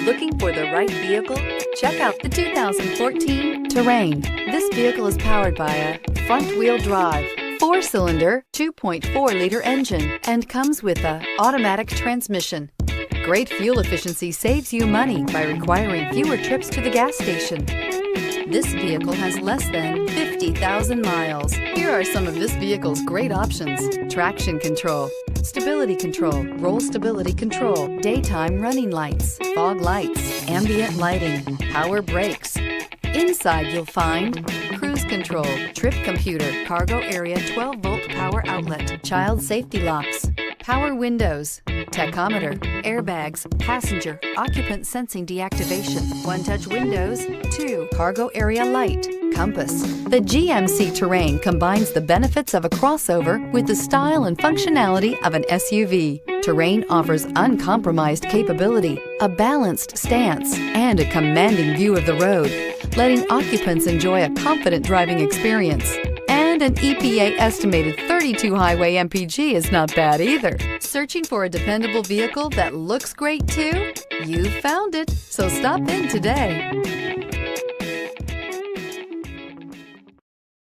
Looking for the right vehicle? Check out the 2014 Terrain. This vehicle is powered by a front-wheel drive, 4-cylinder, 2.4-liter engine, and comes with an automatic transmission. Great fuel efficiency saves you money by requiring fewer trips to the gas station. This vehicle has less than 50,000 miles. Here are some of this vehicle's great options: traction control, stability control, roll stability control, daytime running lights, fog lights, ambient lighting, power brakes. Inside you'll find cruise control, trip computer, cargo area 12-volt power outlet, child safety locks, power windows, tachometer, airbags, passenger, occupant sensing deactivation, one-touch windows, 2 cargo area light, compass. The GMC Terrain combines the benefits of a crossover with the style and functionality of an SUV. Terrain offers uncompromised capability, a balanced stance, and a commanding view of the road, letting occupants enjoy a confident driving experience. And an EPA estimated 32 highway MPG is not bad either. Searching for a dependable vehicle that looks great too? You found it, so stop in today.